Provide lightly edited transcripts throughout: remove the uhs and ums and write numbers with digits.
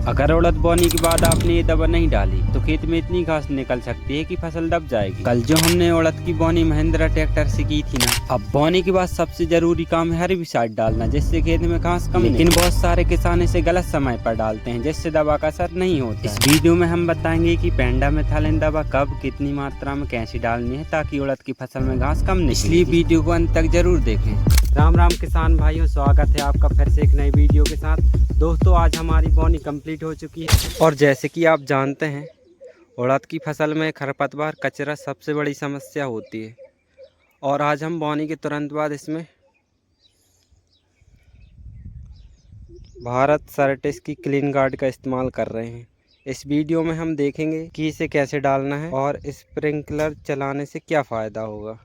अगर उड़द बोने के बाद आपने ये दवा नहीं डाली तो खेत में इतनी घास निकल सकती है कि फसल दब जाएगी। कल जो हमने उड़द की बोनी महिंद्रा ट्रैक्टर से की थी ना, अब बोने के बाद सबसे जरूरी काम है हर्बिसाइड डालना, जिससे खेत में घास कम। लेकिन बहुत सारे किसान इसे गलत समय पर डालते हैं, जिससे दवा का असर नहीं होता। इस वीडियो में हम बताएंगे कि पेंडामेथालिन दवा कब, कितनी मात्रा में, कैसे डालनी है ताकि उड़द की फसल में घास कम निकले। इसलिए वीडियो को अंत तक जरूर देखें। राम राम किसान भाइयों, स्वागत है आपका फिर से एक नई वीडियो के साथ। दोस्तों, आज हमारी बोनी कंप्लीट हो चुकी है और जैसे कि आप जानते हैं उड़द की फसल में खरपतवार कचरा सबसे बड़ी समस्या होती है। और आज हम बोनी के तुरंत बाद इसमें भारत सर्टिस की क्लीन गार्ड का इस्तेमाल कर रहे हैं। इस वीडियो में हम देखेंगे कि इसे कैसे डालना है और स्प्रिंकलर चलाने से क्या फ़ायदा होगा।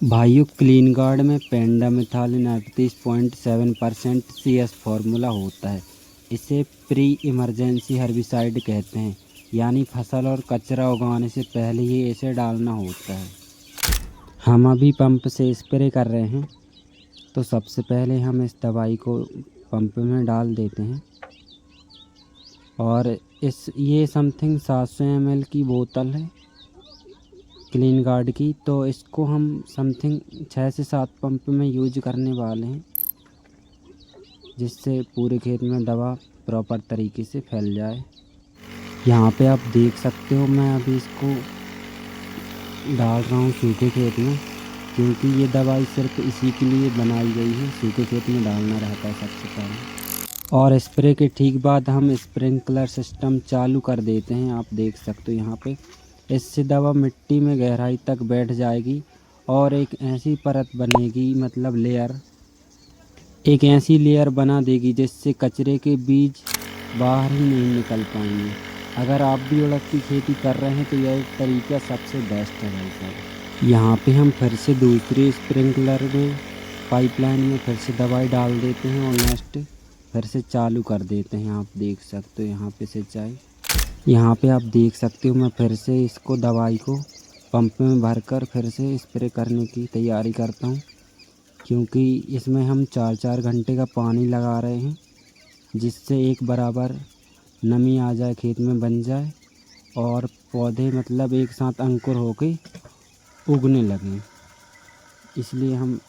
भाइयों, क्लीन गार्ड में पेंडामेथालिन 38.7% CS फार्मूला होता है। इसे प्री इमरजेंसी हर्बिसाइड कहते हैं, यानी फसल और कचरा उगाने से पहले ही इसे डालना होता है। हम अभी पंप से स्प्रे कर रहे हैं, तो सबसे पहले हम इस दवाई को पंप में डाल देते हैं। और ये समथिंग 700 ml की बोतल है क्लीन गार्ड की, तो इसको हम समथिंग 6 से 7 पंप में यूज करने वाले हैं, जिससे पूरे खेत में दवा प्रॉपर तरीके से फैल जाए। यहाँ पे आप देख सकते हो, मैं अभी इसको डाल रहा हूँ सूखे खेत में, क्योंकि ये दवाई सिर्फ इसी के लिए बनाई गई है, सूखे खेत में डालना रहता है सबसे पहले। और स्प्रे के ठीक बाद हम स्प्रिंकलर सिस्टम चालू कर देते हैं। आप देख सकते हो यहाँ पे, इससे दवा मिट्टी में गहराई तक बैठ जाएगी और एक ऐसी परत बनेगी, मतलब लेयर, एक ऐसी लेयर बना देगी जिससे कचरे के बीज बाहर ही नहीं निकल पाएंगे। अगर आप भी उड़द की खेती कर रहे हैं तो यह तरीका सबसे बेस्ट है भाई साहब। यहाँ पे हम फिर से दूसरे स्प्रिंकलर में पाइपलाइन में फिर से दवाई डाल देते हैं और नेक्स्ट फिर से चालू कर देते हैं। आप देख सकते हो यहाँ पे सिंचाई, यहाँ पे आप देख सकते हो मैं फिर से इसको दवाई को पंप में भरकर फिर से स्प्रे करने की तैयारी करता हूँ, क्योंकि इसमें हम 4-4 घंटे का पानी लगा रहे हैं, जिससे एक बराबर नमी आ जाए, खेत में बन जाए और पौधे मतलब एक साथ अंकुर होके उगने लगें। इसलिए हम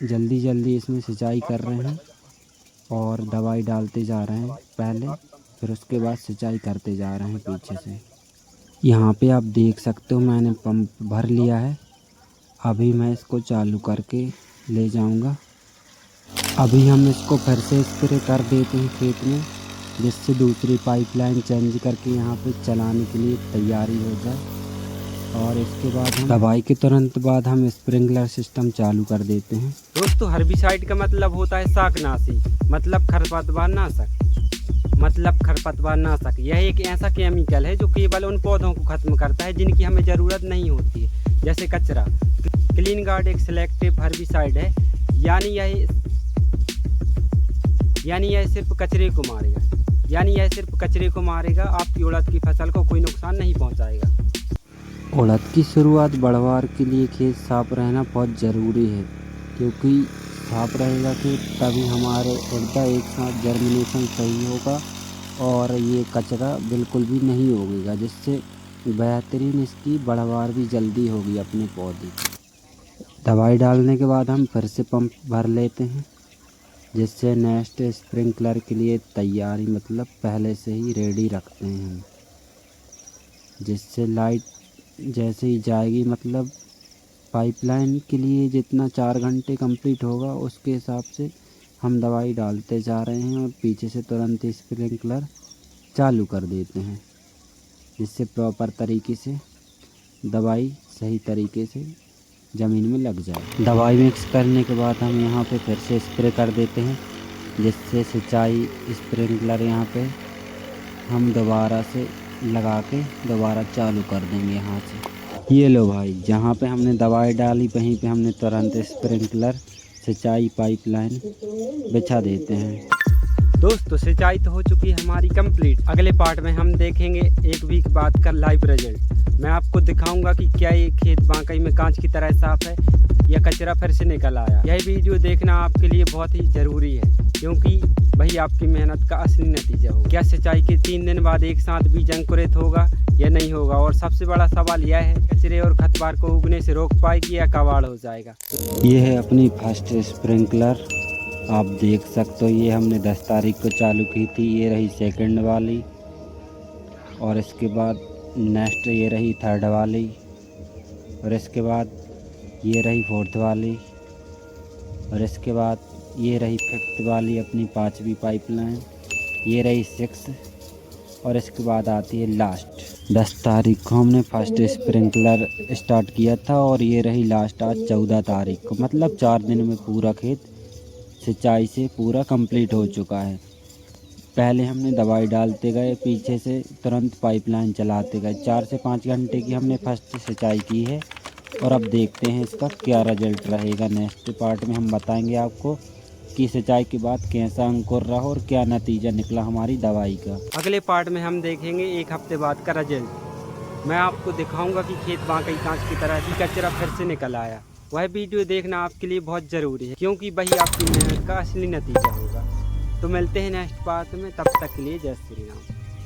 जल्दी जल्दी इसमें सिंचाई कर रहे हैं और दवाई डालते जा रहे हैं पहले, फिर उसके बाद सिंचाई करते जा रहे हैं पीछे से। यहाँ पे आप देख सकते हो मैंने पंप भर लिया है। अभी मैं इसको चालू करके ले जाऊंगा। अभी हम इसको फिर से स्प्रे कर देते हैं खेत में, जिससे दूसरी पाइपलाइन चेंज करके यहाँ पे चलाने के लिए तैयारी हो जाए। और इसके बाद हम दवाई के तुरंत बाद हम स्प्रिंकलर सिस्टम चालू कर देते हैं। दोस्तों, हर्बिसाइड का मतलब होता है शाकनाशी, मतलब खरपतवार नाशक। यह एक ऐसा केमिकल है जो केवल उन पौधों को खत्म करता है जिनकी हमें ज़रूरत नहीं होती है, जैसे कचरा। क्लीन गार्ड एक सिलेक्टिव हर्बिसाइड है, यानी यह सिर्फ कचरे को मारेगा, आपकी उड़द की फसल को कोई नुकसान नहीं पहुंचाएगा। उड़द की शुरुआत बढ़वार के लिए खेत साफ रहना बहुत ज़रूरी है, क्योंकि साफ रहेगा खेत तभी हमारे उड़द एक साथ जर्मिनेशन सही होगा और ये कचरा बिल्कुल भी नहीं उगेगा, जिससे बेहतरीन इसकी बढ़वार भी जल्दी होगी अपने पौधे। दवाई डालने के बाद हम फिर से पंप भर लेते हैं, जिससे नेक्स्ट स्प्रिंकलर के लिए तैयारी मतलब पहले से ही रेडी रखते हैं हम, जिससे लाइट जैसे ही जाएगी, मतलब पाइपलाइन के लिए जितना 4 घंटे कंप्लीट होगा उसके हिसाब से हम दवाई डालते जा रहे हैं और पीछे से तुरंत स्प्रिंकलर चालू कर देते हैं, जिससे प्रॉपर तरीके से दवाई सही तरीके से ज़मीन में लग जाए। दवाई मिक्स करने के बाद हम यहाँ पे फिर से स्प्रे कर देते हैं, जिससे सिंचाई स्प्रिंकलर यहाँ पे हम दोबारा से लगा के दोबारा चालू कर देंगे यहाँ से। ये लो भाई, जहाँ पे हमने दवाई डाली वहीं पे हमने तुरंत स्प्रिंकलर सिंचाई पाइपलाइन बिछा देते हैं। दोस्तों, सिंचाई तो हो चुकी है हमारी कंप्लीट। अगले पार्ट में हम देखेंगे एक वीक बाद का लाइव रिजल्ट। मैं आपको दिखाऊंगा कि क्या ये खेत वाकई में कांच की तरह साफ है या कचरा फिर से निकल आया। यह वीडियो देखना आपके लिए बहुत ही ज़रूरी है, क्योंकि वही आपकी मेहनत का असली नतीजा होगा। क्या सिंचाई के 3 दिन बाद एक साथ बीज अंकुरित होगा या नहीं होगा? और सबसे बड़ा सवाल यह है, कचरे और खतवार को उगने से रोक पाएगी या कबाड़ हो जाएगा? ये है अपनी फर्स्ट स्प्रिंकलर, आप देख सकते हो। ये हमने 10 तारीख को चालू की थी। ये रही सेकंड वाली, और इसके बाद नेक्स्ट ये रही थर्ड वाली, और इसके बाद ये रही फोर्थ वाली, और इसके बाद ये रही फिफ्थ वाली अपनी 5वीं पाइपलाइन, ये रही 6, और इसके बाद आती है लास्ट। 10 तारीख को हमने फर्स्ट स्प्रिंकलर स्टार्ट किया था, और ये रही लास्ट आज 14 तारीख को। मतलब 4 दिन में पूरा खेत सिंचाई से पूरा कंप्लीट हो चुका है। पहले हमने दवाई डालते गए, पीछे से तुरंत पाइपलाइन चलाते गए। 4 से 5 घंटे की हमने फर्स्ट सिंचाई की है, और अब देखते हैं इसका क्या रिजल्ट रहेगा। नेक्स्ट पार्ट में हम बताएंगे आपको कि सिंचाई के बाद कैसा अंकुर रहा और क्या नतीजा निकला हमारी दवाई का। अगले पार्ट में हम देखेंगे 1 हफ्ते बाद का रिजल्ट। मैं आपको दिखाऊंगा कि खेत वाकई कांच की तरह ही कचरा फिर से निकल आया। वह वीडियो देखना आपके लिए बहुत ज़रूरी है, क्योंकि वही आपकी मेहनत का असली नतीजा होगा। तो मिलते हैं नेक्स्ट पार्ट में, तब तक के लिए जय श्री राम।